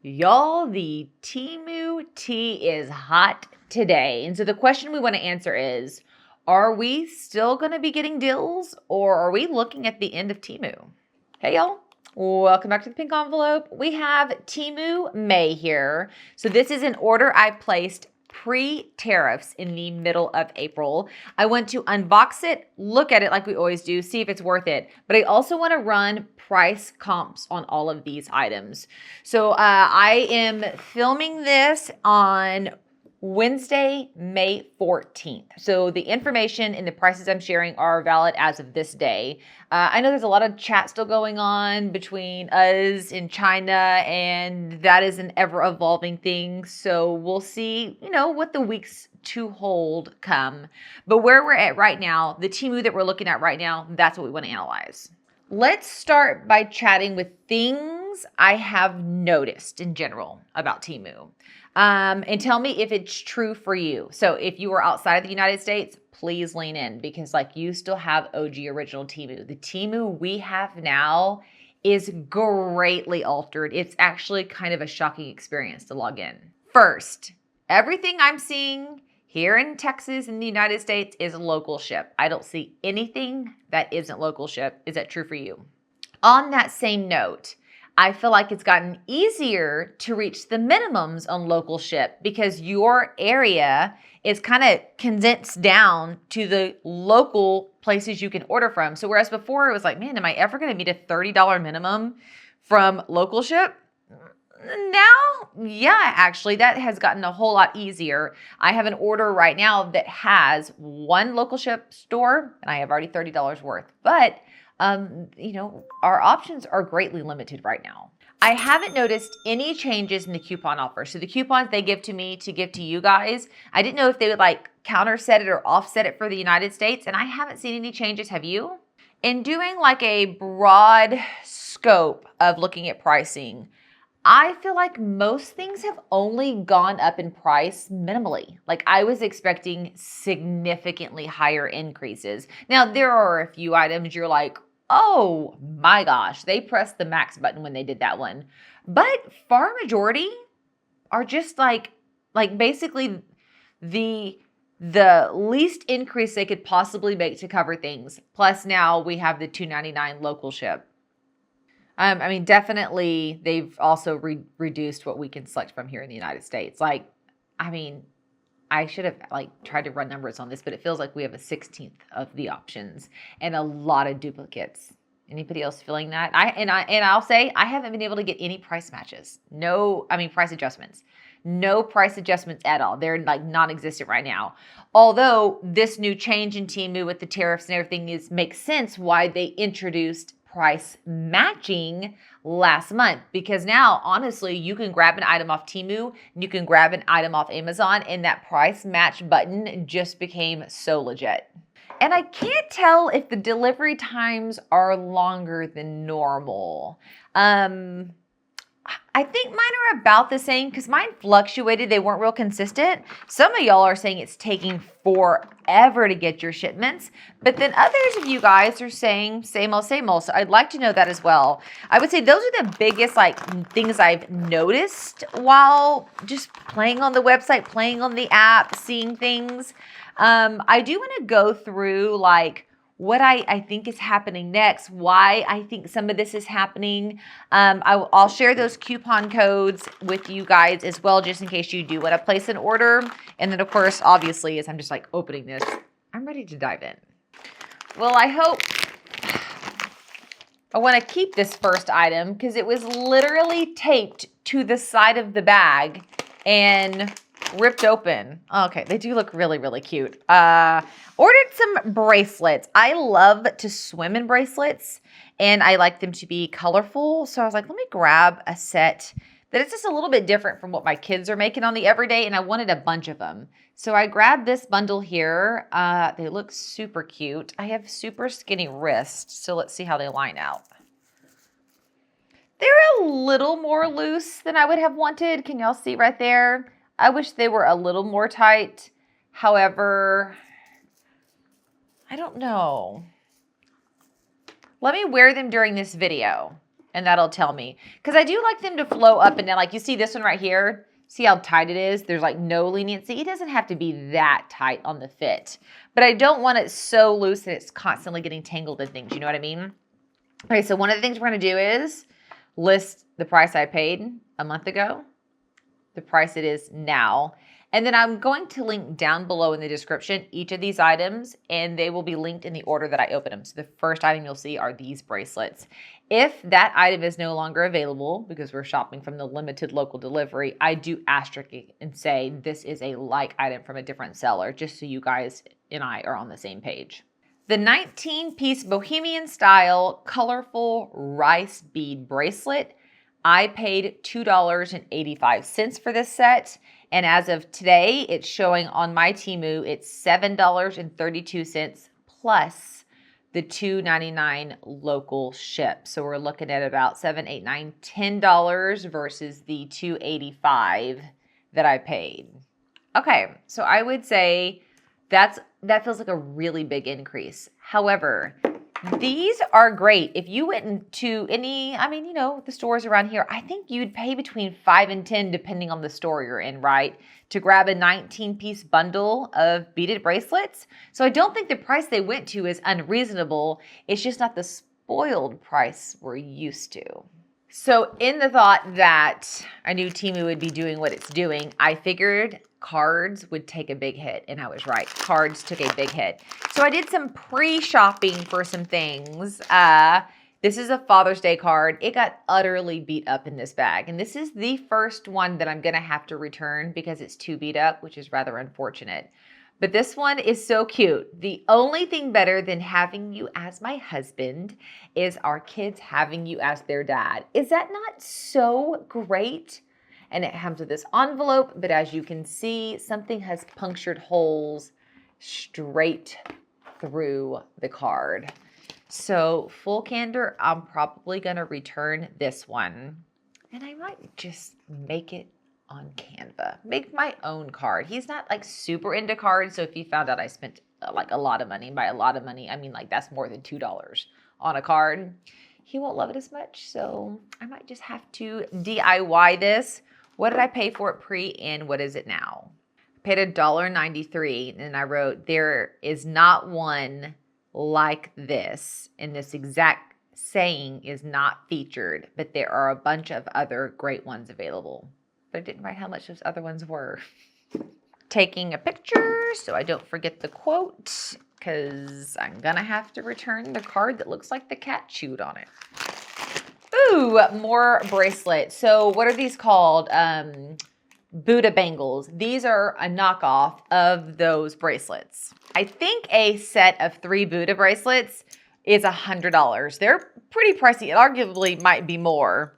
Y'all, the Temu Tea is hot today. And so the question we want to answer is, are we still going to be getting deals or are we looking at the end of Temu? Hey, y'all. Welcome back to the Pink Envelope. We have Temu May here. So this is an order I placed pre-tariffs in the middle of April. I want to unbox it, look at it like we always do, see if it's worth it. But I also want to run price comps on all of these items. So I am filming this on Wednesday, May 14th. So the information and the prices I'm sharing are valid as of this day. I know there's a lot of chat still going on between us and China, and that is an ever-evolving thing. So we'll see, what the weeks to hold come. But where we're at right now, the Temu that we're looking at right now, that's what we want to analyze. Let's start by chatting with things I have noticed in general about Temu. And tell me if it's true for you. So if you are outside of the United States, please lean in because you still have OG original Temu. The Temu we have now is greatly altered. It's actually kind of a shocking experience to log in. First, everything I'm seeing here in Texas in the United States is local ship. I don't see anything that isn't local ship. Is that true for you? On that same note, I feel like it's gotten easier to reach the minimums on local ship because your area is kind of condensed down to the local places you can order from. So whereas before it was like, man, am I ever going to meet a $30 minimum from local ship? Now, yeah, actually, that has gotten a whole lot easier. I have an order right now that has one local ship store, and I have already $30 worth. But, our options are greatly limited right now. I haven't noticed any changes in the coupon offer. So the coupons they give to me to give to you guys, I didn't know if they would counter set it or offset it for the United States, and I haven't seen any changes. Have you? In doing a broad scope of looking at pricing, I feel like most things have only gone up in price minimally. I was expecting significantly higher increases. Now, there are a few items you're like, oh my gosh, they pressed the max button when they did that one. But far majority are just basically the least increase they could possibly make to cover things. Plus now we have the $2.99 local ship. Definitely they've also reduced what we can select from here in the United States. I should have tried to run numbers on this, but it feels like we have a 16th of the options and a lot of duplicates. Anybody else feeling that? I'll say I haven't been able to get any price matches. Price adjustments. No price adjustments at all. They're non-existent right now. Although this new change in Temu with the tariffs and everything makes sense why they introduced price matching last month, because now honestly you can grab an item off Temu and you can grab an item off Amazon and that price match button just became so legit. And I can't tell if the delivery times are longer than normal. I think mine are about the same because mine fluctuated. They weren't real consistent. Some of y'all are saying it's taking forever to get your shipments, but then others of you guys are saying same old, same old. So I'd like to know that as well. I would say those are the biggest things I've noticed while just playing on the website, playing on the app, seeing things. I do want to go through what I think is happening next, why I think some of this is happening. I'll share those coupon codes with you guys as well, just in case you do want to place an order. And then, of course, obviously, as I'm just opening this, I'm ready to dive in. Well, I want to keep this first item because it was literally taped to the side of the bag and ripped open. Okay, they do look really, really cute. Ordered some bracelets. I love to swim in bracelets and I like them to be colorful. So I was like, let me grab a set that is just a little bit different from what my kids are making on the everyday, and I wanted a bunch of them. So I grabbed this bundle here. They look super cute. I have super skinny wrists, so let's see how they line out. They're a little more loose than I would have wanted. Can y'all see right there? I wish they were a little more tight. However, I don't know. Let me wear them during this video and that'll tell me. Because I do like them to flow up and down. Like you see this one right here. See how tight it is? There's like no leniency. It doesn't have to be that tight on the fit. But I don't want it so loose that it's constantly getting tangled in things. You know what I mean? Okay, so one of the things we're going to do is list the price I paid a month ago, the price it is now. And then I'm going to link down below in the description each of these items, and they will be linked in the order that I open them. So the first item you'll see are these bracelets. If that item is no longer available because we're shopping from the limited local delivery, I do asterisk it and say this is a like item from a different seller, just so you guys and I are on the same page. The 19-piece Bohemian style colorful rice bead bracelet, I paid $2.85 for this set. And as of today, it's showing on my Temu, it's $7.32 plus the $2.99 local ship. So we're looking at about $7, $8, $9, $10 versus the $2.85 that I paid. Okay, so I would say that feels like a really big increase. However, these are great. If you went into any, the stores around here, I think you'd pay between $5 and $10 depending on the store you're in, right? To grab a 19-piece bundle of beaded bracelets. So I don't think the price they went to is unreasonable. It's just not the spoiled price we're used to. So in the thought that I knew Temu would be doing what it's doing, I figured cards would take a big hit, and I was right. Cards took a big hit. So I did some pre-shopping for some things. This is a Father's Day card. It got utterly beat up in this bag, and this is the first one that I'm going to have to return because it's too beat up, which is rather unfortunate. But this one is so cute. The only thing better than having you as my husband is our kids having you as their dad. Is that not so great? And it comes with this envelope, but as you can see, something has punctured holes straight through the card. So full candor, I'm probably gonna return this one. And I might just make it on Canva. Make my own card. He's not like super into cards, so if he found out I spent like a lot of money, by a lot of money, I mean like that's more than $2 on a card, he won't love it as much. So I might just have to DIY this. What did I pay for it pre and what is it now? I paid $1.93 and I wrote, there is not one like this, and this exact saying is not featured, but there are a bunch of other great ones available. But I didn't write how much those other ones were. Taking a picture so I don't forget the quote, because I'm gonna have to return the card that looks like the cat chewed on it. Ooh, more bracelets. So what are these called? Buddha bangles. These are a knockoff of those bracelets. I think a set of 3 Buddha bracelets is $100. They're pretty pricey. It arguably might be more.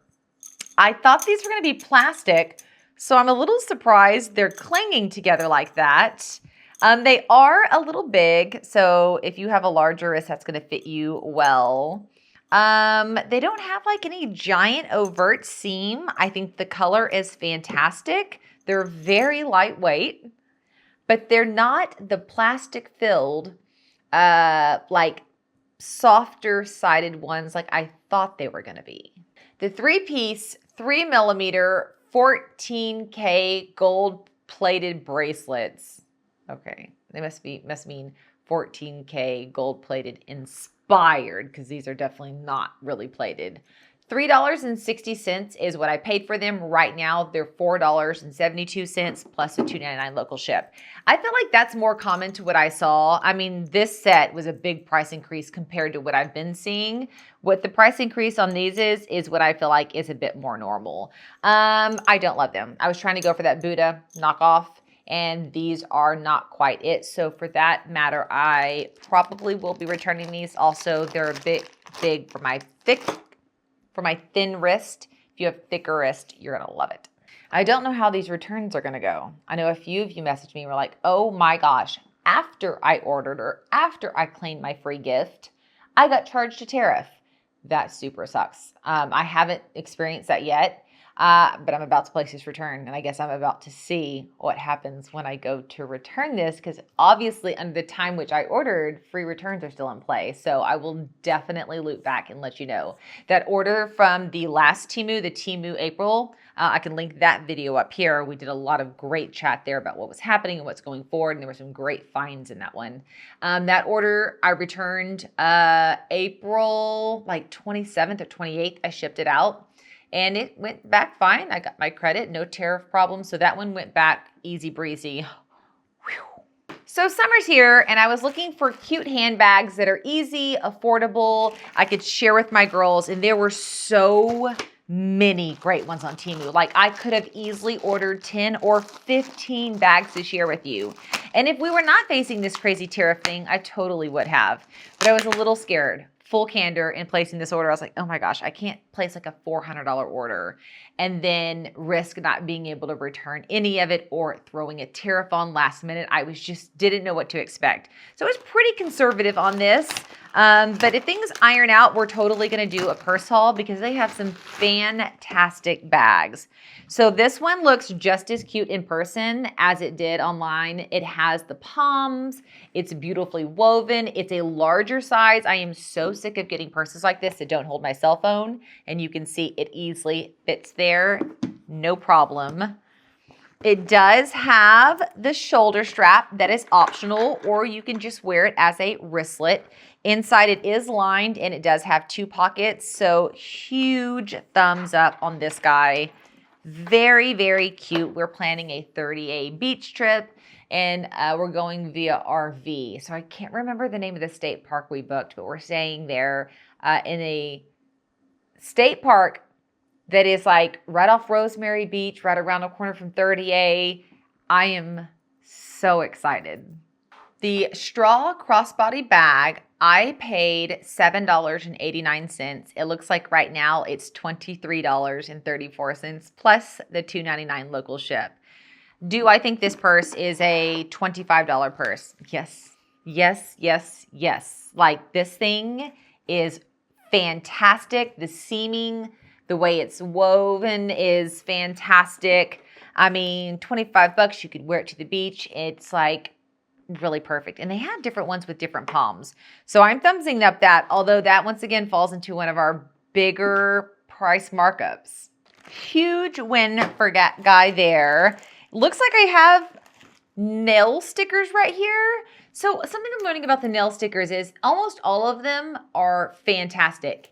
I thought these were going to be plastic, so I'm a little surprised they're clinging together like that. They are a little big, so if you have a larger wrist, that's going to fit you well. They don't have like any giant overt seam. I think the color is fantastic. They're very lightweight, but they're not the plastic filled, like softer sided ones like I thought they were going to be. The 3-piece, 3mm, 14K gold plated bracelets. Okay, they must mean 14K gold plated inspired, because these are definitely not really plated. $3.60 is what I paid for them. Right now, they're $4.72 plus a $2.99 local ship. I feel like that's more common to what I saw. I mean, this set was a big price increase compared to what I've been seeing. What the price increase on these is what I feel like is a bit more normal. I don't love them. I was trying to go for that Buddha knockoff, and these are not quite it. So for that matter, I probably will be returning these. Also, they're a bit big for my thin wrist. If you have thicker wrist, you're gonna love it. I don't know how these returns are gonna go. I know a few of you messaged me and were like, oh my gosh, after I ordered or after I claimed my free gift, I got charged a tariff. That super sucks. I haven't experienced that yet. But I'm about to place this return, and I guess I'm about to see what happens when I go to return this, because obviously under the time which I ordered, free returns are still in play. So I will definitely loop back and let you know. That order from the last Temu, the Temu April, I can link that video up here. We did a lot of great chat there about what was happening and what's going forward, and there were some great finds in that one. That order I returned April like 27th or 28th. I shipped it out. And it went back fine. I got my credit, no tariff problem. So that one went back easy breezy. Whew. So summer's here, and I was looking for cute handbags that are easy, affordable, I could share with my girls, and there were so many great ones on Temu. Like, I could have easily ordered 10 or 15 bags to share with you. And if we were not facing this crazy tariff thing, I totally would have. But I was a little scared. Full candor in placing this order. I was like, oh my gosh, I can't place like a $400 order and then risk not being able to return any of it or throwing a tariff on last minute. I didn't know what to expect. So I was pretty conservative on this. But if things iron out, we're totally going to do a purse haul because they have some fantastic bags. So this one looks just as cute in person as it did online. It has the palms. It's beautifully woven. It's a larger size. I am so sick of getting purses like this that don't hold my cell phone. And you can see it easily fits there. No problem. It does have the shoulder strap that is optional, or you can just wear it as a wristlet. Inside it is lined and it does have 2 pockets. So huge thumbs up on this guy. Very, very cute. We're planning a 30-day beach trip and we're going via RV. So I can't remember the name of the state park we booked, but we're staying there in a state park that is like right off Rosemary Beach, right around the corner from 30A. I am so excited. The straw crossbody bag, I paid $7.89. It looks like right now it's $23.34 plus the $2.99 local ship. Do I think this purse is a $25 purse? Yes, yes, yes, yes. Like, this thing is fantastic. The seaming, the way it's woven is fantastic. I mean, 25 bucks, you could wear it to the beach. It's like really perfect. And they have different ones with different palms. So I'm thumbsing up that, although that once again falls into one of our bigger price markups. Huge win for guy there. Looks like I have nail stickers right here. So something I'm learning about the nail stickers is almost all of them are fantastic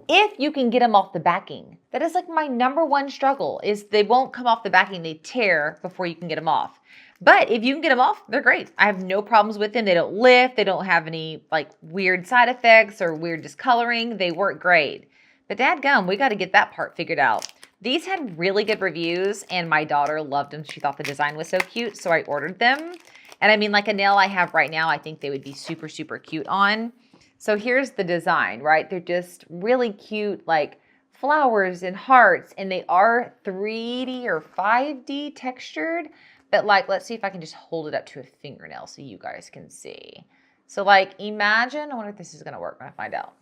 if you can get them off the backing. That is like my #1 struggle, is they won't come off the backing. They tear before you can get them off. But if you can get them off, they're great. I have no problems with them. They don't lift. They don't have any like weird side effects or weird discoloring. They work great. But dadgum, we got to get that part figured out. These had really good reviews and my daughter loved them. She thought the design was so cute, so I ordered them. And I mean, like a nail I have right now, I think they would be super, super cute on. So here's the design, right? They're just really cute, like flowers and hearts, and they are 3D or 5D textured. But like, let's see if I can just hold it up to a fingernail so you guys can see. So like, imagine, I wonder if this is gonna work when I find out.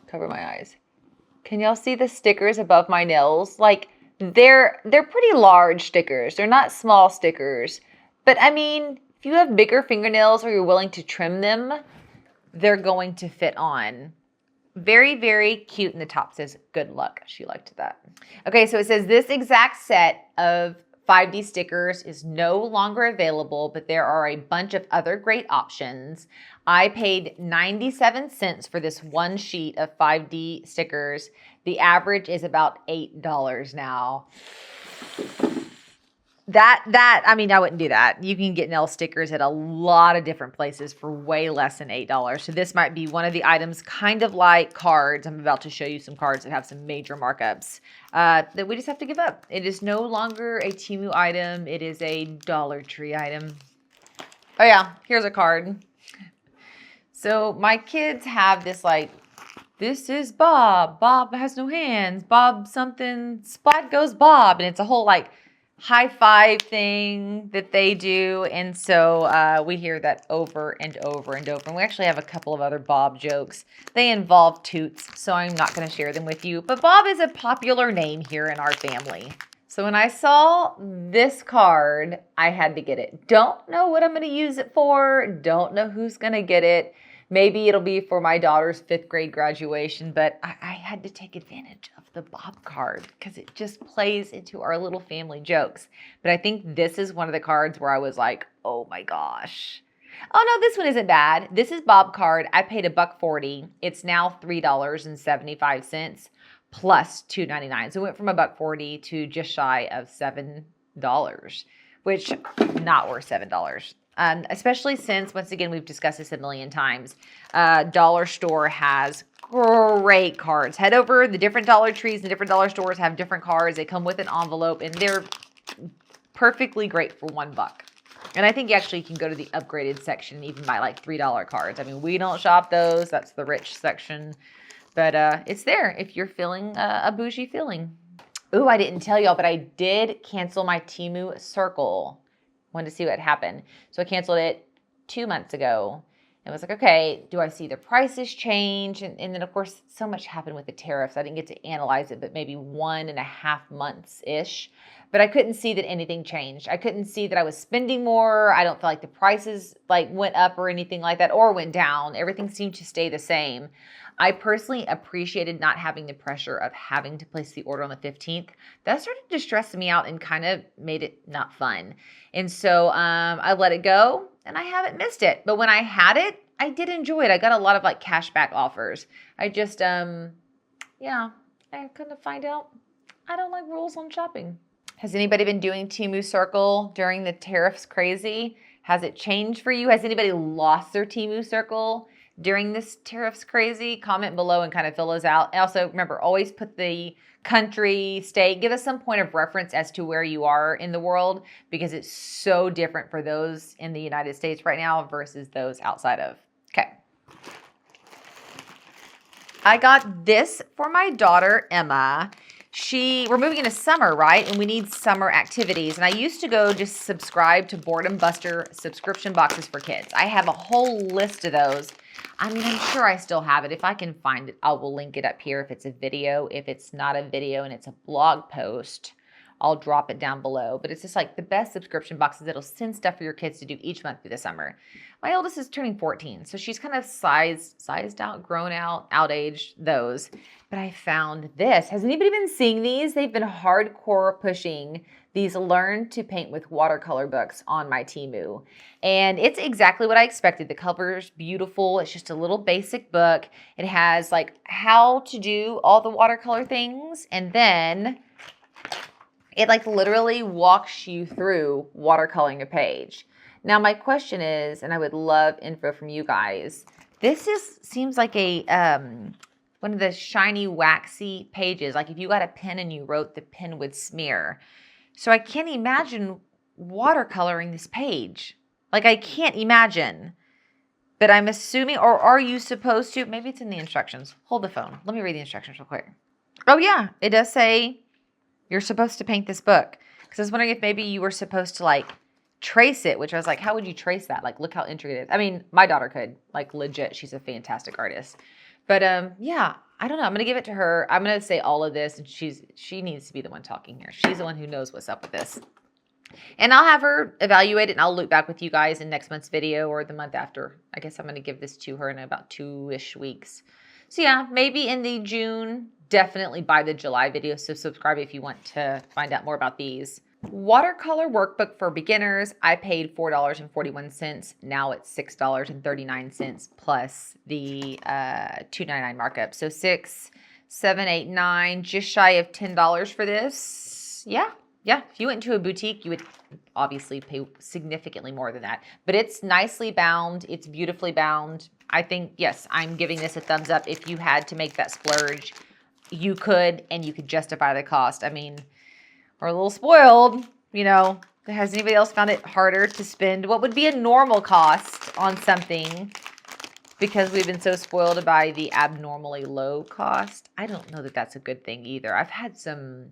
Cover my eyes. Can y'all see the stickers above my nails? Like, they're pretty large stickers. They're not small stickers. But I mean, if you have bigger fingernails or you're willing to trim them, they're going to fit on. Very, very cute. And the top says, good luck. She liked that. Okay, so it says this exact set of 5D stickers is no longer available, but there are a bunch of other great options. I paid 97 cents for this one sheet of 5D stickers. The average is about $8 now. I mean, I wouldn't do that. You can get nail stickers at a lot of different places for way less than $8. So this might be one of the items, kind of like cards. I'm about to show you some cards that have some major markups that we just have to give up. It is no longer a Temu item. It is a Dollar Tree item. Oh yeah, here's a card. So my kids have this like, this is Bob. Bob has no hands. Bob something, splat goes Bob. And it's a whole like high five thing that they do. And so we hear that over and over and over. And we actually have a couple of other Bob jokes. They involve toots, so I'm not going to share them with you. But Bob is a popular name here in our family. So when I saw this card, I had to get it. Don't know what I'm going to use it for. Don't know who's going to get it. Maybe it'll be for my daughter's 5th grade graduation, but I had to take advantage of the Bob card because it just plays into our little family jokes. But I think this is one of the cards where I was like, oh my gosh. Oh no, this one isn't bad. This is Bob card. I paid $1.40. It's now $3.75 plus $2.99. So it went from $1.40 to just shy of $7, which not worth $7. Especially since, once again, we've discussed this a million times, Dollar Store has great cards. Head over, the different Dollar Trees and different dollar stores have different cards. They come with an envelope, and they're perfectly great for $1. And I think you actually can go to the upgraded section and even buy like $3 cards. I mean, we don't shop those. That's the rich section. But it's there if you're feeling a bougie feeling. Ooh, I didn't tell y'all, but I did cancel my Temu Circle. Wanted to see what happened. So I canceled it 2 months ago. And was like, okay, do I see the prices change? And then, of course, so much happened with the tariffs. I didn't get to analyze it, but maybe 1.5 months-ish. But I couldn't see that anything changed. I couldn't see that I was spending more. I don't feel like the prices like went up or anything like that or went down. Everything seemed to stay the same. I personally appreciated not having the pressure of having to place the order on the 15th. That started to stress me out and kind of made it not fun. And so I let it go and I haven't missed it. But when I had it, I did enjoy it. I got a lot of like cashback offers. I just, I couldn't find out. I don't like rules on shopping. Has anybody been doing Temu Circle during the tariffs crazy? Has it changed for you? Has anybody lost their Temu Circle during this tariffs crazy? Comment below and kind of fill us out. And also remember, always put the country, state, give us some point of reference as to where you are in the world because it's so different for those in the United States right now versus those outside of. Okay. I got this for my daughter, Emma. We're moving into summer, right? And we need summer activities. And I used to go just subscribe to Boredom Buster subscription boxes for kids. I have a whole list of those. I mean, I'm sure I still have it. If I can find it, I will link it up here if it's a video. If it's not a video and it's a blog post, I'll drop it down below. But it's just like the best subscription boxes that'll send stuff for your kids to do each month through the summer. My oldest is turning 14, so she's kind of sized out, grown out, outaged those. But I found this. Has anybody been seeing these? They've been hardcore pushing these Learn to Paint with Watercolor books on my Temu. And it's exactly what I expected. The cover's beautiful. It's just a little basic book. It has like how to do all the watercolor things. And then it like literally walks you through watercoloring a page. Now my question is, and I would love info from you guys, this seems like a one of the shiny waxy pages. Like if you got a pen and you wrote, the pen would smear. So I can't imagine watercoloring this page. Like I can't imagine. But I'm assuming, or are you supposed to? Maybe it's in the instructions. Hold the phone. Let me read the instructions real quick. Oh yeah, it does say you're supposed to paint this book. Because I was wondering if maybe you were supposed to like trace it, which I was like, how would you trace that? Like, look how intricate it is. I mean, my daughter could, like legit. She's a fantastic artist. But yeah, I don't know. I'm going to give it to her. I'm going to say all of this, and she needs to be the one talking here. She's the one who knows what's up with this. And I'll have her evaluate it, and I'll loop back with you guys in next month's video or the month after. I guess I'm going to give this to her in about 2-ish weeks. So yeah, maybe in the June, definitely by the July video. So subscribe if you want to find out more about these. Watercolor workbook for beginners. I paid $4.41. Now it's $6.39 plus the $2.99 markup. So $6, $7, $8, $9, just shy of $10 for this. Yeah. If you went to a boutique, you would obviously pay significantly more than that. But it's nicely bound. It's beautifully bound. I think, yes, I'm giving this a thumbs up. If you had to make that splurge, you could, and you could justify the cost. I mean, we're a little spoiled, you know. Has anybody else found it harder to spend what would be a normal cost on something because we've been so spoiled by the abnormally low cost? I don't know that that's a good thing either. I've had some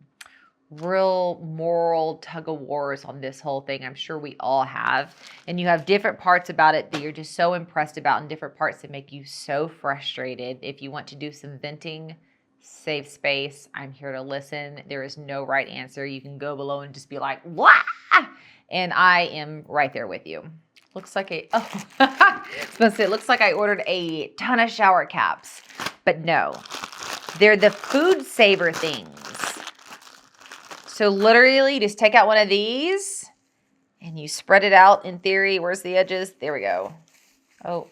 real moral tug of wars on this whole thing. I'm sure we all have. And you have different parts about it that you're just so impressed about and different parts that make you so frustrated. If you want to do some venting, save space. I'm here to listen. There is no right answer. You can go below and just be like, "Wah!" And I am right there with you. Looks like I was gonna say, it looks like I ordered a ton of shower caps, but no, they're the food saver things. So literally you just take out one of these and you spread it out in theory. Where's the edges? There we go. Oh,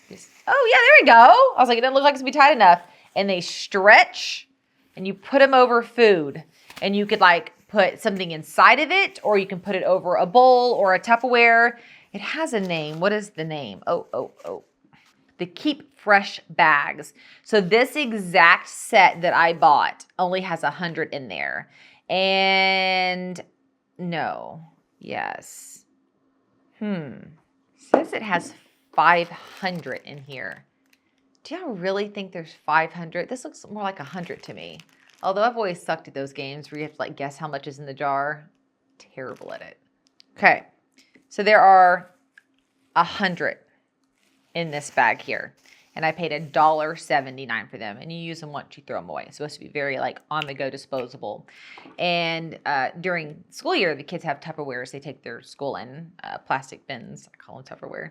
yeah, there we go. I was like, it doesn't look like it's gonna be tight enough. And they stretch and you put them over food, and you could like put something inside of it, or you can put it over a bowl or a Tupperware. It has a name. What is the name? Oh. The Keep Fresh bags. So this exact set that I bought only has 100 in there. And no, yes. Says it has 500 in here. Do y'all really think there's 500? This looks more like 100 to me. Although I've always sucked at those games where you have to like guess how much is in the jar. Terrible at it. Okay, so there are 100 in this bag here. And I paid $1.79 for them. And you use them once, you throw them away. It's supposed to be very like on the go disposable. And during school year, the kids have Tupperwares. They take their school in plastic bins. I call them Tupperware.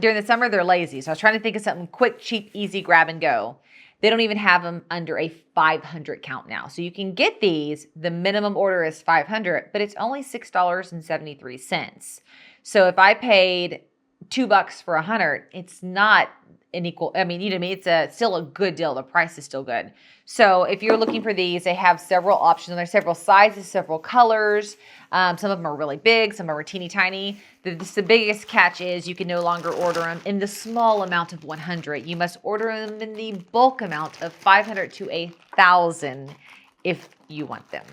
During the summer, they're lazy. So I was trying to think of something quick, cheap, easy, grab and go. They don't even have them under a 500 count now. So you can get these. The minimum order is 500, but it's only $6.73. So if I paid $2 for 100, it's not an equal, I mean, you know what I mean? It's still a good deal. The price is still good. So if you're looking for these, they have several options. There's several sizes, several colors. Some of them are really big. Some are teeny tiny. The biggest catch is you can no longer order them in the small amount of 100. You must order them in the bulk amount of 500 to 1,000 if you want them.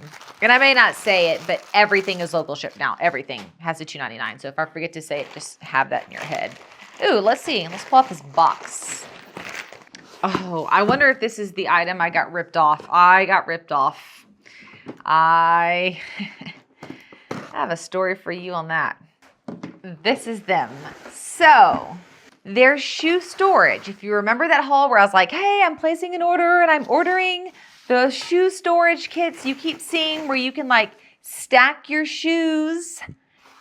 And I may not say it, but everything is local ship now. Everything has a $2.99. So if I forget to say it, just have that in your head. Ooh, let's see. Let's pull out this box. Oh, I wonder if this is the item I got ripped off. I got ripped off. I have a story for you on that. This is them. So there's shoe storage. If you remember that haul where I was like, hey, I'm placing an order and I'm ordering the shoe storage kits you keep seeing where you can like stack your shoes.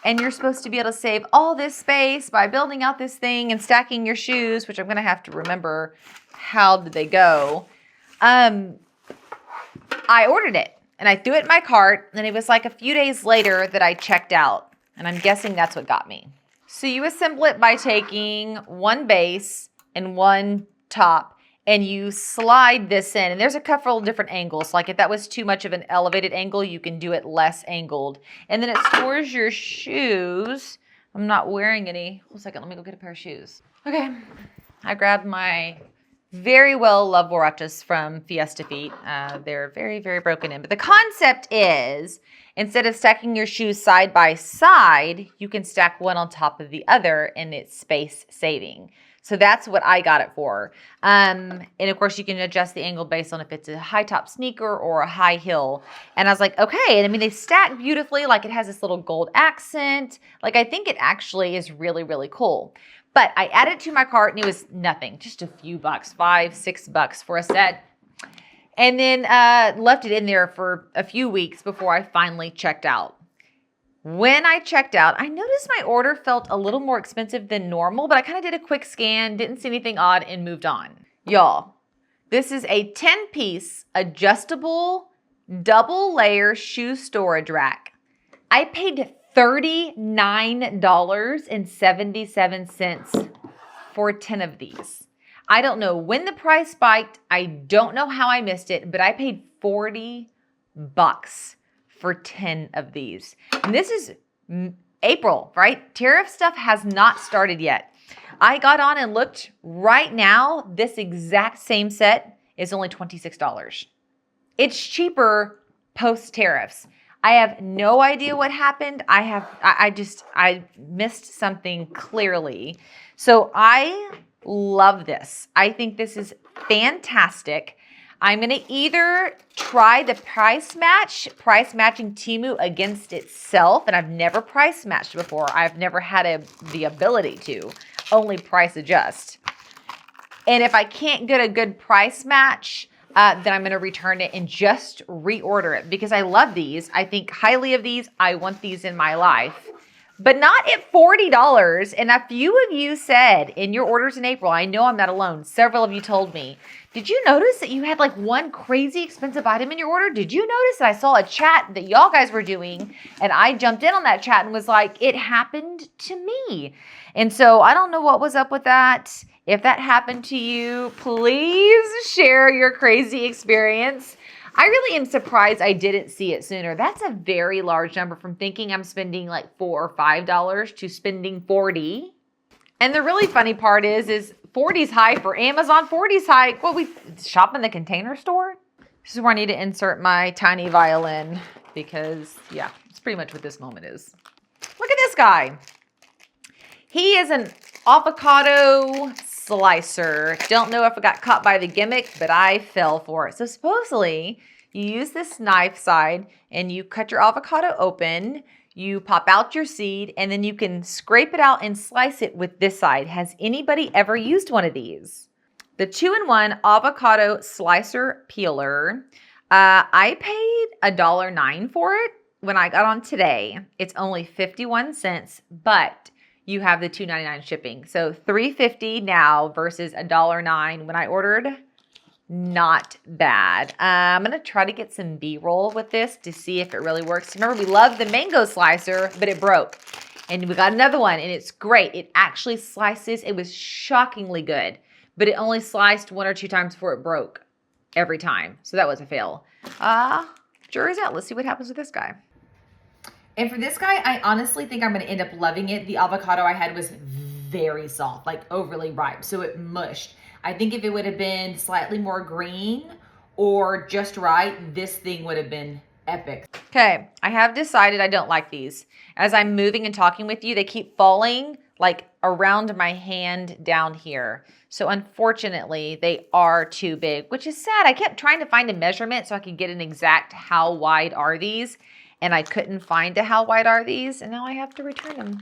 And you're supposed to be able to save all this space by building out this thing and stacking your shoes, which I'm going to have to remember how did they go. I ordered it and I threw it in my cart, and it was like a few days later that I checked out. And I'm guessing that's what got me. So you assemble it by taking one base and one top, and you slide this in. And there's a couple of different angles. Like if that was too much of an elevated angle, you can do it less angled. And then it stores your shoes. I'm not wearing any. Hold a second, let me go get a pair of shoes. Okay, I grabbed my very well loved borrachas from Fiesta Feet. They're very, very broken in. But the concept is, instead of stacking your shoes side by side, you can stack one on top of the other, and it's space saving. So that's what I got it for. And of course you can adjust the angle based on if it's a high top sneaker or a high heel. And I was like, okay. And I mean, they stack beautifully. Like it has this little gold accent. Like I think it actually is really, really cool. But I added it to my cart and it was nothing, just a few bucks, $5, $6 for a set. And then left it in there for a few weeks before I finally checked out. When I checked out, I noticed my order felt a little more expensive than normal, but I kind of did a quick scan, didn't see anything odd, and moved on. Y'all, this is a 10-piece adjustable double layer shoe storage rack. I paid $39.77 for 10 of these. I don't know when the price spiked. I don't know how I missed it, but I paid $40 for 10 of these. And this is April, right? Tariff stuff has not started yet. I got on and looked. Right now, this exact same set is only $26. It's cheaper post tariffs. I have no idea what happened. I missed something clearly. So I love this. I think this is fantastic. I'm going to either try the price matching Temu against itself, and I've never price matched before. I've never had the ability to, only price adjust. And if I can't get a good price match, then I'm going to return it and just reorder it because I love these. I think highly of these. I want these in my life. But not at $40. And a few of you said in your orders in April, I know I'm not alone. Several of you told me, did you notice that you had like one crazy expensive item in your order? Did you notice that I saw a chat that y'all guys were doing? And I jumped in on that chat and was like, it happened to me. And so I don't know what was up with that. If that happened to you, please share your crazy experience. I really am surprised I didn't see it sooner. That's a very large number from thinking I'm spending like $4 or $5 to spending $40. And the really funny part is 40's high for Amazon, 40's high. Well, we shop in the Container Store. This is where I need to insert my tiny violin because yeah, it's pretty much what this moment is. Look at this guy. He is an avocado slicer. Don't know if I got caught by the gimmick, but I fell for it. So supposedly you use this knife side and you cut your avocado open, you pop out your seed, and then you can scrape it out and slice it with this side. Has anybody ever used one of these? The 2-in-1 avocado slicer peeler. I paid $1.09 for it when I got on today. It's only 51 cents, but you have the $2.99 shipping. So $3.50 now versus $1.09 when I ordered. Not bad. I'm going to try to get some B-roll with this to see if it really works. Remember, we love the mango slicer, but it broke. And we got another one, and it's great. It actually slices. It was shockingly good, but it only sliced 1 or 2 times before it broke every time. So that was a fail. Jury's out. Let's see what happens with this guy. And for this guy, I honestly think I'm going to end up loving it. The avocado I had was very soft, like overly ripe, so it mushed. I think if it would have been slightly more green or just right, this thing would have been epic. Okay, I have decided I don't like these. As I'm moving and talking with you, they keep falling like around my hand down here. So unfortunately, they are too big, which is sad. I kept trying to find a measurement so I could get an exact how wide are these. And I couldn't find a how wide are these, and now I have to return them.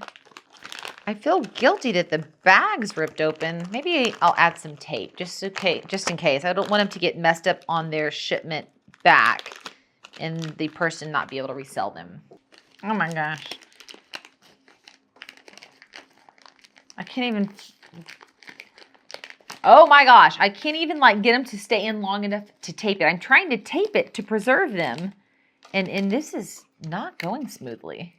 I feel guilty that the bag's ripped open. Maybe I'll add some tape just in case. I don't want them to get messed up on their shipment back and the person not be able to resell them. Oh my gosh. I can't even... Oh my gosh. I can't even like get them to stay in long enough to tape it. I'm trying to tape it to preserve them. And this is not going smoothly.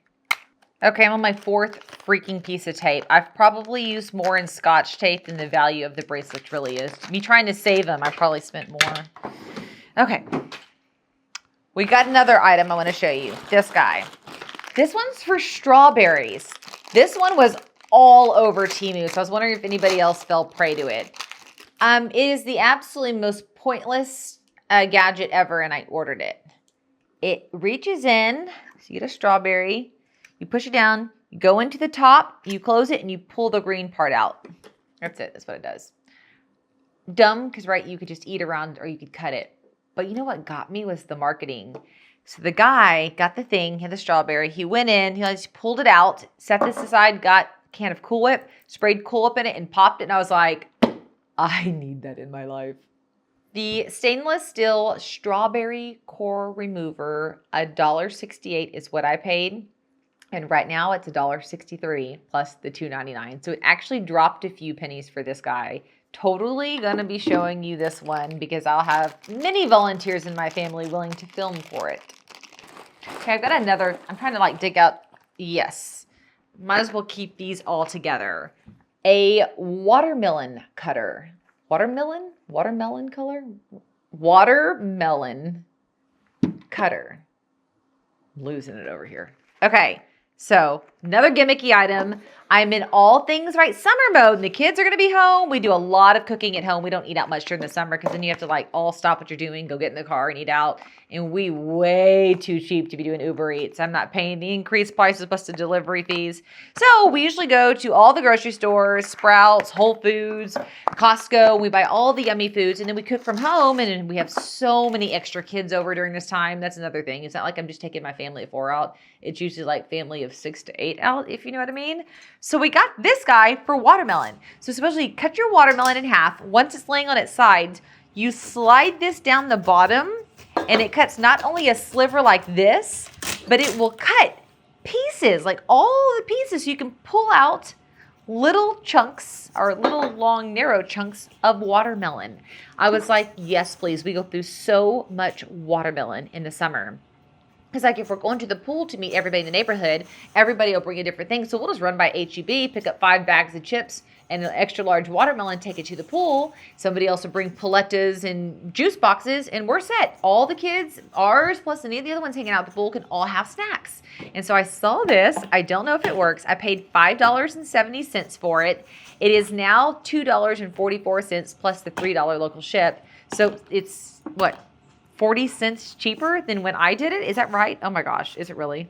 Okay, I'm on my 4th freaking piece of tape. I've probably used more in Scotch tape than the value of the bracelet really is. Me trying to save them, I probably spent more. Okay. We got another item I want to show you. This guy. This one's for strawberries. This one was all over Temu, so I was wondering if anybody else fell prey to it. It is the absolutely most pointless gadget ever, and I ordered it. It reaches in, so you get a strawberry, you push it down, you go into the top, you close it, and you pull the green part out. That's it. That's what it does. Dumb, because, right, you could just eat around or you could cut it. But you know what got me was the marketing. So the guy got the thing, had the strawberry. He went in, he just pulled it out, set this aside, got a can of Cool Whip, sprayed Cool Whip in it, and popped it. And I was like, I need that in my life. The stainless steel strawberry core remover, $1.68 is what I paid. And right now it's $1.63 plus the $2.99. So it actually dropped a few pennies for this guy. Totally gonna be showing you this one because I'll have many volunteers in my family willing to film for it. Okay, I've got another, I'm trying to like dig out, yes. Might as well keep these all together. A watermelon cutter. Watermelon? Watermelon color? Watermelon cutter. I'm losing it over here. Okay, so Another gimmicky item. I'm in all things right summer mode. And the kids are going to be home. We do a lot of cooking at home. We don't eat out much during the summer because then you have to like all stop what you're doing, go get in the car and eat out. And we way too cheap to be doing Uber Eats. I'm not paying the increased prices plus the delivery fees. So we usually go to all the grocery stores, Sprouts, Whole Foods, Costco. We buy all the yummy foods and then we cook from home. And we have so many extra kids over during this time. That's another thing. It's not like I'm just taking my family of 4 out. It's usually like family of 6 to 8 out, if you know what I mean. So we got this guy for watermelon. So especially cut your watermelon in half. Once it's laying on its sides, you slide this down the bottom and it cuts not only a sliver like this, but it will cut pieces, like all the pieces. So you can pull out little chunks or little long narrow chunks of watermelon. I was like, yes, please. We go through so much watermelon in the summer. Because like if we're going to the pool to meet everybody in the neighborhood, everybody will bring a different thing. So we'll just run by H-E-B, pick up 5 bags of chips and an extra large watermelon, take it to the pool. Somebody else will bring palettas and juice boxes and we're set. All the kids, ours plus any of the other ones hanging out at the pool can all have snacks. And so I saw this. I don't know if it works. I paid $5.70 for it. It is now $2.44 plus the $3 local ship. So it's what? 40 cents cheaper than when I did it. Is that right? Oh my gosh. Is it really?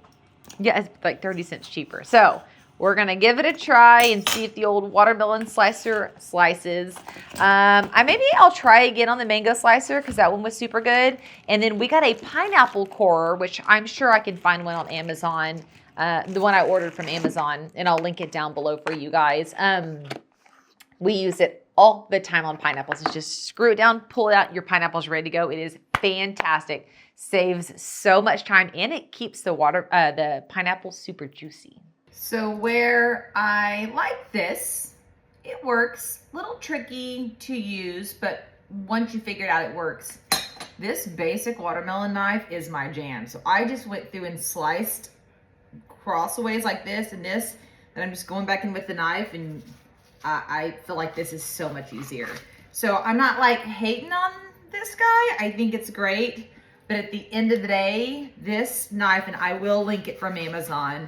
Yeah, it's like 30 cents cheaper. So we're going to give it a try and see if the old watermelon slicer slices. I'll try again on the mango slicer because that one was super good. And then we got a pineapple corer, which I'm sure I can find one on Amazon. The one I ordered from Amazon, and I'll link it down below for you guys. We use it all the time on pineapples. It's just screw it down, pull it out, your pineapple's ready to go. It is fantastic. Saves so much time and it keeps the pineapple super juicy. So where I like this, it works. A little tricky to use, but once you figure it out, it works. This basic watermelon knife is my jam. So I just went through and sliced crossways like this and this, and I'm just going back in with the knife, and I feel like this is so much easier. So I'm not like hating on this guy. I think it's great. But at the end of the day, this knife, and I will link it from Amazon,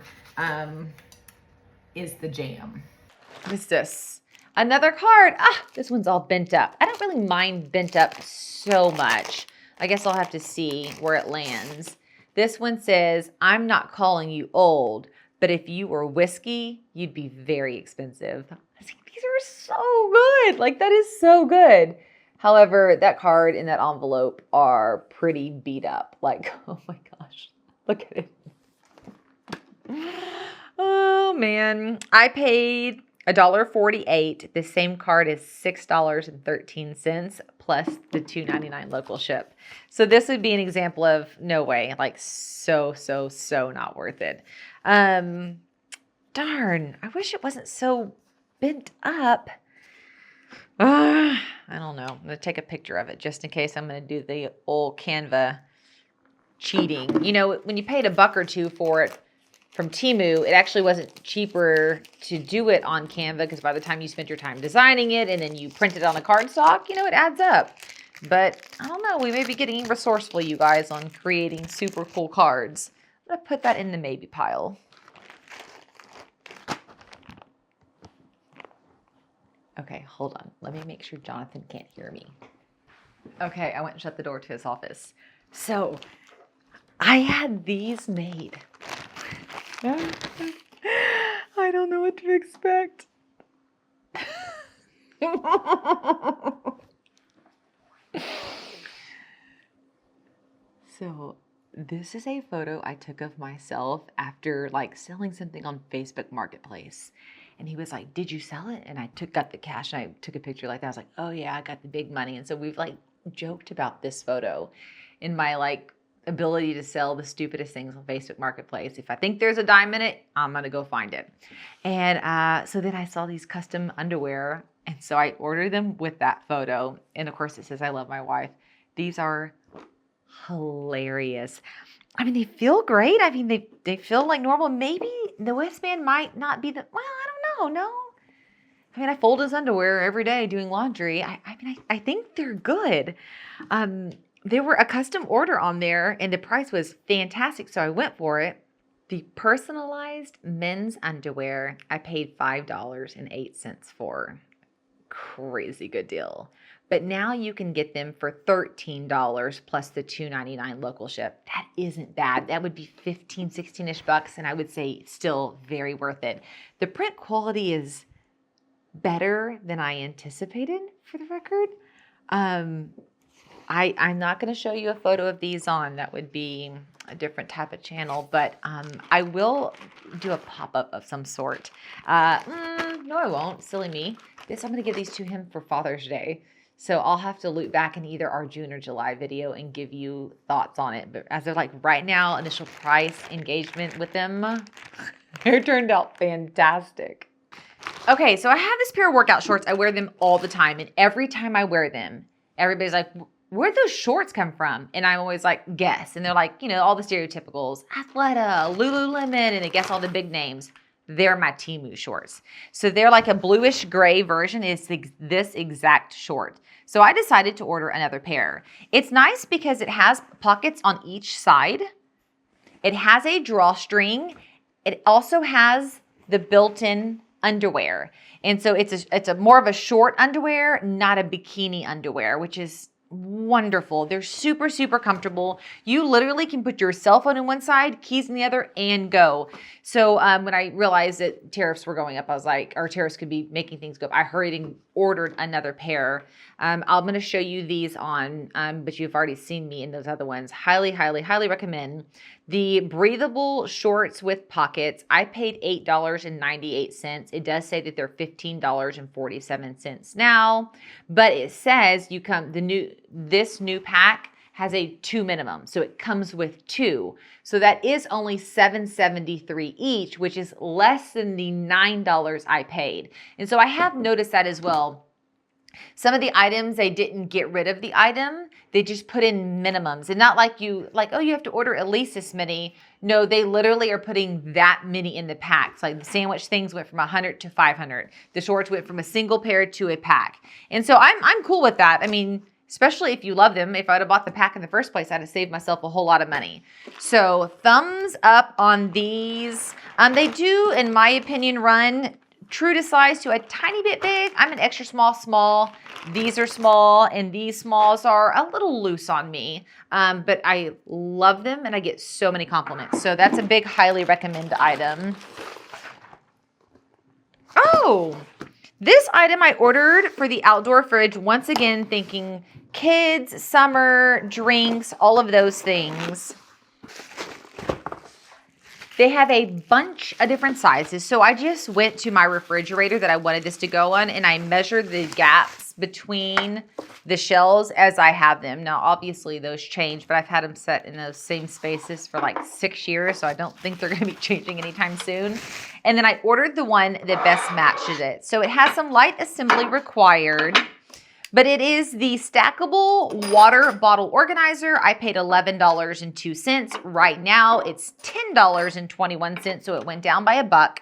is the jam. What's this? Another card. This one's all bent up. I don't really mind bent up so much. I guess I'll have to see where it lands. This one says, I'm not calling you old, but if you were whiskey, you'd be very expensive. These are so good. Like, that is so good. However, that card and that envelope are pretty beat up. Like, oh my gosh, look at it. Oh man, I paid $1.48. The same card is $6.13 plus the $2.99 local ship. So this would be an example of no way, like so not worth it. Darn, I wish it wasn't so bent up. I don't know. I'm going to take a picture of it just in case I'm going to do the old Canva cheating. You know, when you paid $1 or $2 for it from Temu, it actually wasn't cheaper to do it on Canva because by the time you spent your time designing it and then you print it on a cardstock, you know, it adds up. But I don't know. We may be getting resourceful, you guys, on creating super cool cards. I'm going to put that in the maybe pile. Okay, hold on. Let me make sure Jonathan can't hear me. Okay, I went and shut the door to his office. So, I had these made. I don't know what to expect. So, this is a photo I took of myself after like selling something on Facebook Marketplace. And he was like, did you sell it? And I got the cash and I took a picture like that. I was like, oh yeah, I got the big money. And so we've like joked about this photo in my like ability to sell the stupidest things on Facebook Marketplace. If I think there's a dime in it, I'm going to go find it. And so then I saw these custom underwear. And so I ordered them with that photo. And of course it says, I love my wife. These are hilarious. I mean, they feel great. I mean, they feel like normal. Maybe the waistband might not be well, I don't know. No. I mean, I fold his underwear every day doing laundry. I think they're good. There were a custom order on there and the price was fantastic. So I went for it. The personalized men's underwear I paid $5.08 for. Crazy good deal. But now you can get them for $13 plus the $2.99 local ship. That isn't bad. That would be 15, 16-ish bucks, and I would say still very worth it. The print quality is better than I anticipated, for the record. I'm not going to show you a photo of these on. That would be a different type of channel, but I will do a pop-up of some sort. No, I won't. Silly me. I'm going to give these to him for Father's Day. So I'll have to loop back in either our June or July video and give you thoughts on it. But as of like right now, initial price engagement with them, it turned out fantastic. Okay, so I have this pair of workout shorts. I wear them all the time. And every time I wear them, everybody's like, where'd those shorts come from? And I'm always like, guess. And they're like, you know, all the stereotypicals, Athleta, Lululemon, and I guess all the big names. They're my Temu shorts. So they're like a bluish gray version. It's this exact short. So I decided to order another pair. It's nice because it has pockets on each side. It has a drawstring. It also has the built-in underwear. And so it's a more of a short underwear, not a bikini underwear, which is wonderful. They're super, super comfortable. You literally can put your cell phone in one side, keys in the other, and go. So when I realized that tariffs were going up, I was like, or tariffs could be making things go up, I hurried and ordered another pair. I'm going to show you these on, but you've already seen me in those other ones. Highly, highly, highly recommend. The breathable shorts with pockets, I paid $8.98. It does say that they're $15.47 now, but it says this new pack has a 2 minimum. So it comes with 2. So that is only $7.73 each, which is less than the $9 I paid. And so I have noticed that as well. Some of the items, they didn't get rid of the item. They just put in minimums. And not like you have to order at least this many. No, they literally are putting that many in the packs. Like the sandwich things went from 100 to 500. The shorts went from a single pair to a pack. And so I'm cool with that. I mean, especially if you love them. If I'd have bought the pack in the first place, I'd have saved myself a whole lot of money. So thumbs up on these. They do, in my opinion, run true to size to a tiny bit big. I'm an extra small. These are small, and these smalls are a little loose on me. But I love them, and I get so many compliments. So that's a big, highly recommend item. Oh, this item I ordered for the outdoor fridge, once again, thinking kids, summer, drinks, all of those things. They have a bunch of different sizes. So I just went to my refrigerator that I wanted this to go on, and I measured the gaps between the shelves as I have them. Now, obviously those change, but I've had them set in those same spaces for like 6 years, so I don't think they're going to be changing anytime soon. And then I ordered the one that best matches it. So it has some light assembly required, but it is the stackable water bottle organizer. I paid $11.02. Right now, it's $10.21, so it went down by $1.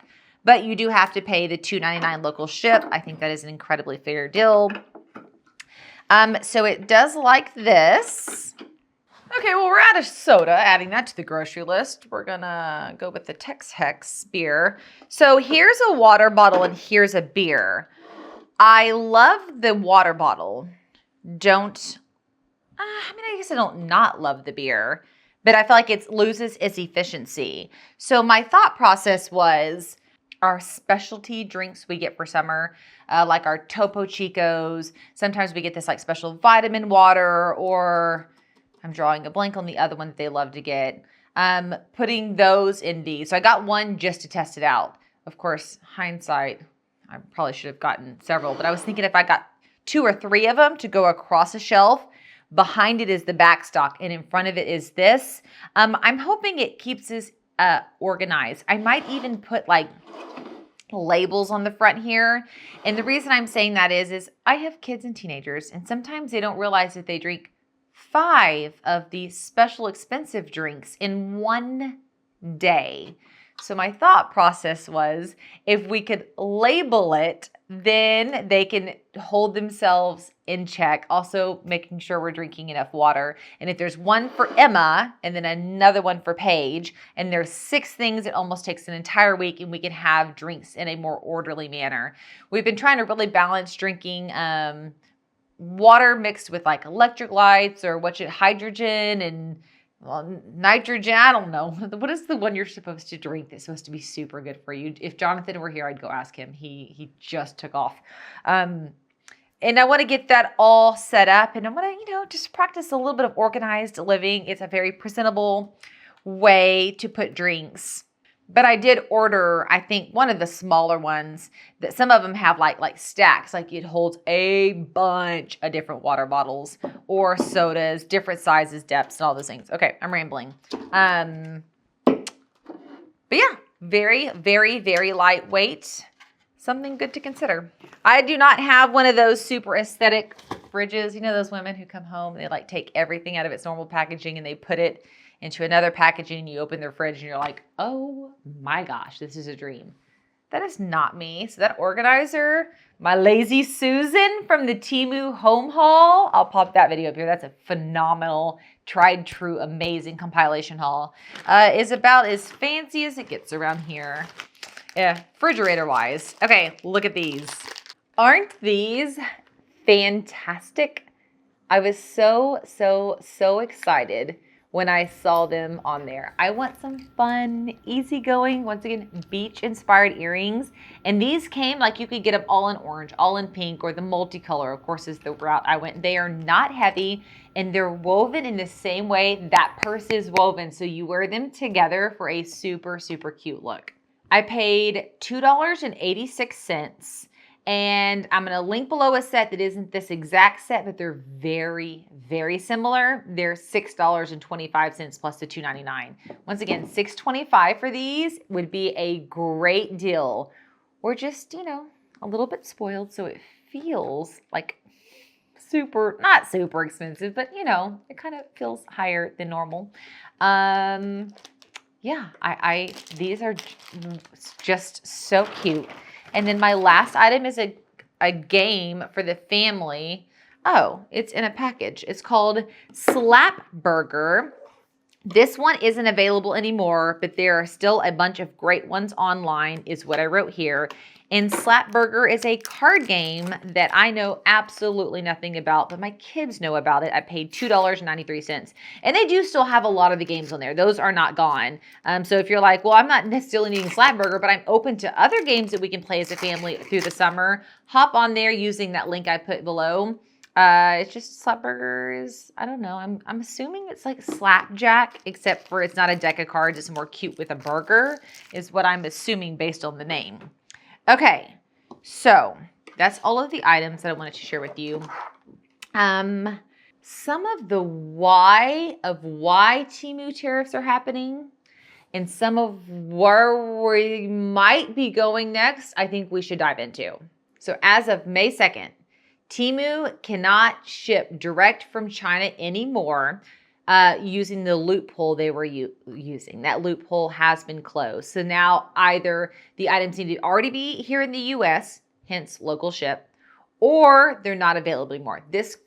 But you do have to pay the $2.99 local ship. I think that is an incredibly fair deal. So it does like this. Okay, well, we're out of soda, adding that to the grocery list. We're gonna go with the Tex Hex beer. So here's a water bottle and here's a beer. I love the water bottle. I guess I don't not love the beer, but I feel like it loses its efficiency. So my thought process was our specialty drinks we get for summer, like our Topo Chicos. Sometimes we get this like special vitamin water, or I'm drawing a blank on the other one that they love to get. Putting those in these. So I got one just to test it out. Of course, hindsight, I probably should have gotten several, but I was thinking if I got 2 or 3 of them to go across a shelf, behind it is the backstock, and in front of it is this. I'm hoping it keeps this organized. I might even put like labels on the front here. And the reason I'm saying that is I have kids and teenagers, and sometimes they don't realize that they drink 5 of these special expensive drinks in one day. So my thought process was if we could label it, then they can hold themselves in check. Also making sure we're drinking enough water. And if there's one for Emma and then another one for Paige, and there's 6 things, it almost takes an entire week and we can have drinks in a more orderly manner. We've been trying to really balance drinking water mixed with like electrolytes or hydrogen and nitrogen. I don't know. What is the one you're supposed to drink that's supposed to be super good for you? If Jonathan were here, I'd go ask him. He just took off. And I want to get that all set up, and I want to, just practice a little bit of organized living. It's a very presentable way to put drinks. But I did order, I think, one of the smaller ones that some of them have like stacks, like it holds a bunch of different water bottles or sodas, different sizes, depths, and all those things. Okay, I'm rambling. But yeah, very, very, very lightweight. Something good to consider. I do not have one of those super aesthetic fridges. You know those women who come home and they like take everything out of its normal packaging and they put it into another packaging, and you open their fridge and you're like, oh my gosh, this is a dream. That is not me. So that organizer, my lazy Susan from the Temu home haul, I'll pop that video up here. That's a phenomenal, tried, true, amazing compilation haul. Is about as fancy as it gets around here. Yeah, refrigerator wise. Okay, look at these. Aren't these fantastic? I was so, so, so excited when I saw them on there. I want some fun, easygoing, once again, beach-inspired earrings. And these came, like you could get them all in orange, all in pink, or the multicolor, of course, is the route I went. They are not heavy, and they're woven in the same way that purse is woven. So you wear them together for a super, super cute look. I paid $2.86. And I'm going to link below a set that isn't this exact set, but they're very, very similar. They're $6.25 plus the $2.99. Once again, $6.25 for these would be a great deal. We're just, a little bit spoiled, so it feels like not super expensive, but it kind of feels higher than normal. Yeah, these are just so cute. And then my last item is a game for the family. Oh, it's in a package. It's called Slap Burger. This one isn't available anymore, but there are still a bunch of great ones online, is what I wrote here. And Slap Burger is a card game that I know absolutely nothing about, but my kids know about it. I paid $2.93. And they do still have a lot of the games on there. Those are not gone. So if you're like, well, I'm not necessarily needing Slap Burger, but I'm open to other games that we can play as a family through the summer, hop on there using that link I put below. It's just Slap Burger is, I don't know, I'm assuming it's like Slapjack, except for it's not a deck of cards, it's more cute with a burger, is what I'm assuming based on the name. Okay, so that's all of the items that I wanted to share with you. Some of the why Temu tariffs are happening and some of where we might be going next, I think we should dive into. So as of May 2nd, Temu cannot ship direct from China anymore using the loophole they were using. That loophole has been closed. So now either the items need to already be here in the U.S., hence local ship, or they're not available anymore. This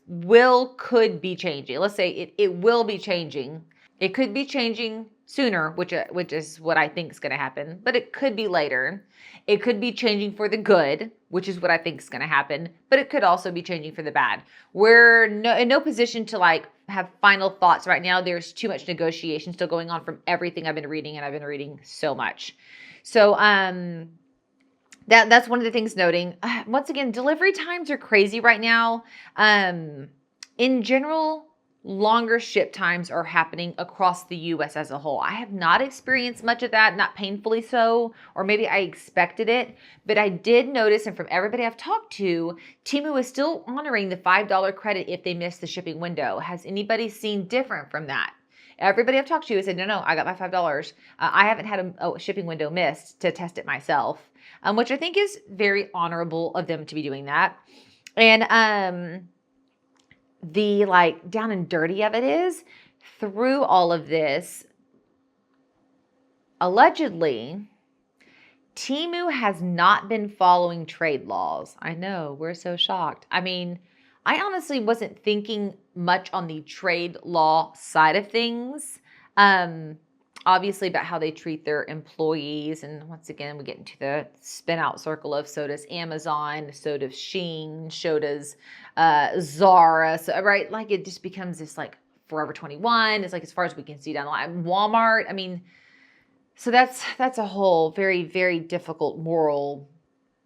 could be changing. Let's say it will be changing. It could be changing sooner, which is what I think is going to happen, but it could be later. It could be changing for the good, which is what I think is going to happen, but it could also be changing for the bad. We're in no position to have final thoughts right now. There's too much negotiation still going on from everything I've been reading, and I've been reading so much. So that's one of the things noting. Once again, delivery times are crazy right now. In general, longer ship times are happening across the U.S. as a whole. I have not experienced much of that, not painfully so, or maybe I expected it, but I did notice, and from everybody I've talked to, Temu is still honoring the $5 credit if they miss the shipping window. Has anybody seen different from that? Everybody I've talked to has said, no, I got my $5. I haven't had a shipping window missed to test it myself, which I think is very honorable of them to be doing that. And the down and dirty of it is, through all of this, allegedly, Temu has not been following trade laws. I know, we're so shocked. I mean, I honestly wasn't thinking much on the trade law side of things. Obviously about how they treat their employees. And once again, we get into the spin out circle of so does Amazon, so does Shein, so does Zara. So, right? Like it just becomes this like Forever 21. It's like as far as we can see down the line. Walmart, I mean, so that's a whole very, very difficult moral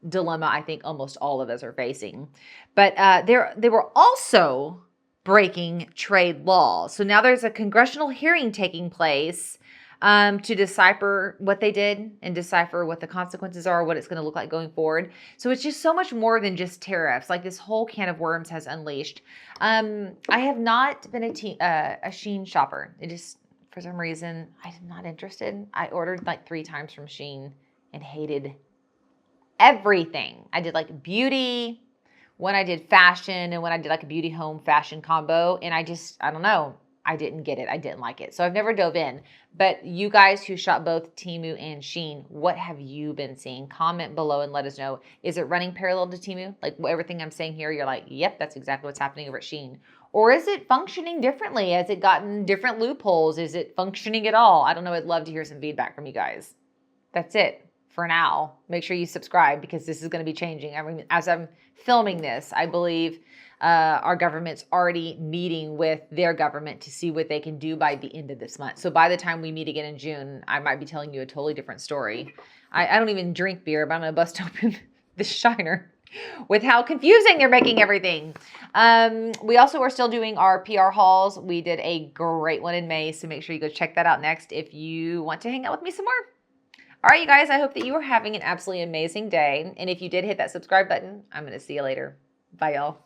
dilemma I think almost all of us are facing. But they were also breaking trade laws. So now there's a congressional hearing taking place to decipher what they did and decipher what the consequences are, what it's going to look like going forward. So it's just so much more than just tariffs. Like this whole can of worms has unleashed. I have not been a Shein shopper. It just, for some reason, I'm not interested. I ordered like 3 times from Shein and hated everything. I did like beauty, when I did fashion, and when I did like a beauty home fashion combo. And I don't know. I didn't get it. I didn't like it. So I've never dove in. But you guys who shop both Temu and Shein, what have you been seeing? Comment below and let us know. Is it running parallel to Temu? Like everything I'm saying here, you're like, yep, that's exactly what's happening over at Shein. Or is it functioning differently? Has it gotten different loopholes? Is it functioning at all? I don't know. I'd love to hear some feedback from you guys. That's it for now. Make sure you subscribe because this is going to be changing. I mean, as I'm filming this, I believe our government's already meeting with their government to see what they can do by the end of this month. So by the time we meet again in June, I might be telling you a totally different story. I don't even drink beer, but I'm going to bust open this Shiner with how confusing they're making everything. We also are still doing our PR hauls. We did a great one in May, so make sure you go check that out next if you want to hang out with me some more. All right, you guys, I hope that you are having an absolutely amazing day. And if you did hit that subscribe button, I'm going to see you later. Bye, y'all.